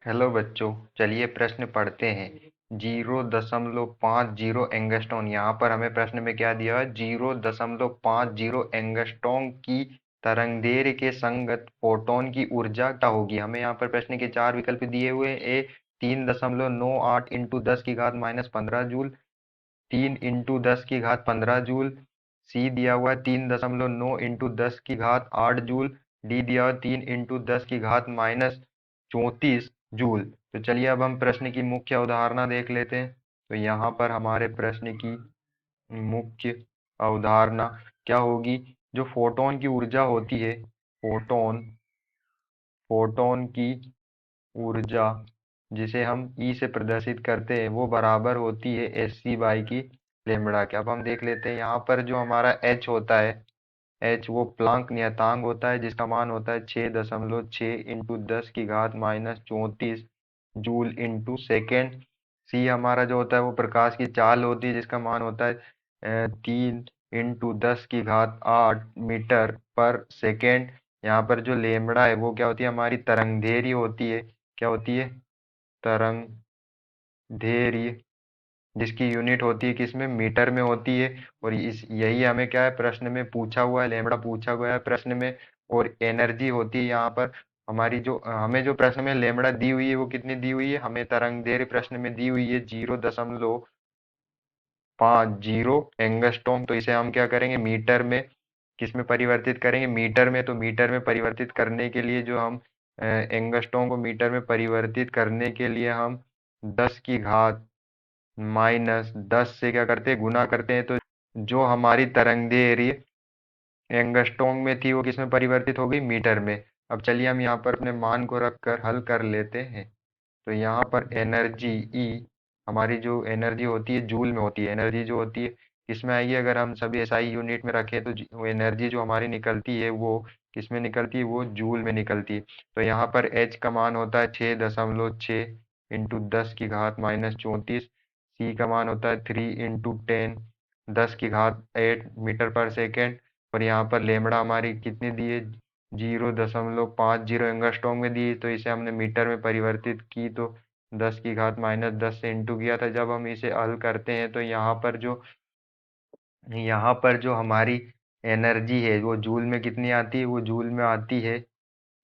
Hello बच्चों, चलिए प्रश्न पढ़ते हैं। 0.50 एंगस्ट्रॉन। यहाँ पर हमें प्रश्न में क्या दिया है? 0.50 एंगस्ट्रॉन की तरंगदैर्घ्य के संगत फोटोन की ऊर्जा क्या होगी। हमें यहाँ पर प्रश्न के चार विकल्प दिए हुए हैं। ए 3.98 इंटू 10 की घात -15 जूल, 3 इंटू 10 की घात 15 जूल। सी दिया हुआ है 3.9 इंटू 10 की घात 8 जूल। डी दिया हुआ 3 इंटू 10 की घात -34 जूल। तो चलिए अब हम प्रश्न की मुख्य अवधारणा देख लेते हैं। तो यहाँ पर हमारे प्रश्न की मुख्य अवधारणा क्या होगी? जो फोटोन की ऊर्जा होती है, फोटोन फोटोन की ऊर्जा जिसे हम ई से प्रदर्शित करते हैं, वो बराबर होती है एच बाई की लेमड़ा के। अब हम देख लेते हैं यहाँ पर जो हमारा एच होता है, एच वो प्लांक नियतांक होता है जिसका मान होता है 6.6 इंटू 10 की घात -34 जूल इंटू सेकेंड। सी हमारा जो होता है वो प्रकाश की चाल होती है जिसका मान होता है 3 इंटू 10 की घात 8 मीटर पर सेकेंड। यहाँ पर जो लेमड़ा है वो क्या होती है? हमारी तरंगदैर्घ्य होती है। क्या होती है? तरंगदैर्घ्य, जिसकी यूनिट होती है किसमें? मीटर में होती है। और इस यही हमें क्या है प्रश्न में पूछा हुआ है, लेमड़ा पूछा गया है प्रश्न में। और एनर्जी होती है यहाँ पर हमारी, जो हमें जो प्रश्न में लेमड़ा दी हुई है वो कितनी दी हुई है? हमें तरंगदैर्घ्य प्रश्न में दी हुई है 0.50 एंगस्ट्रॉम। तो इसे हम क्या करेंगे? मीटर में किस में परिवर्तित करेंगे? मीटर में। तो मीटर में परिवर्तित करने के लिए जो हम एंगस्ट्रॉम को मीटर में परिवर्तित करने के लिए हम 10 की घात -10 से क्या करते हैं? गुना करते हैं। तो जो हमारी तरंगदैर्घ्य एंगस्ट्रॉम में थी वो किसमें परिवर्तित हो गई? मीटर में। अब चलिए हम यहाँ पर अपने मान को रखकर हल कर लेते हैं। तो यहाँ पर एनर्जी ई, हमारी जो एनर्जी होती है जूल में होती है। एनर्जी जो होती है किसमें आएगी? अगर हम सभी एसआई यूनिट में रखें तो वो एनर्जी जो हमारी निकलती है वो किसमें निकलती है? वो जूल में निकलती है। तो यहाँ पर एच का मान होता है 6.6 इंटू 10 की घात -34। सी का मान होता है 3 इंटू 10 10 की घात 8 मीटर पर सेकेंड। और यहाँ पर लेमड़ा हमारी कितनी दी है? 0.50 एंगस्ट्रॉम में दी है। तो इसे हमने मीटर में परिवर्तित की, तो 10 की घात -10 से इंटू किया था। जब हम इसे हल करते हैं तो यहाँ पर जो हमारी एनर्जी है वो जूल में कितनी आती है? वो जूल में आती है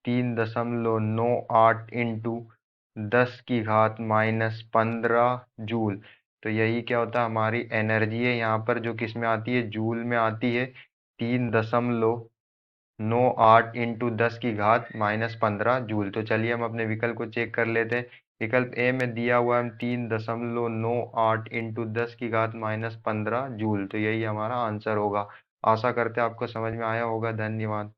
3.98 इंटू 10 की घात -15 जूल। तो यही क्या होता है? हमारी एनर्जी है यहाँ पर जो किस में आती है? जूल में आती है। 3.98 इंटू 10 की घात -15 जूल। तो चलिए हम अपने विकल्प को चेक कर लेते हैं। विकल्प ए में दिया हुआ है 3.98 इंटू 10 की घात -15 जूल। तो यही हमारा आंसर होगा। आशा करते हैं आपको समझ में आया होगा। धन्यवाद।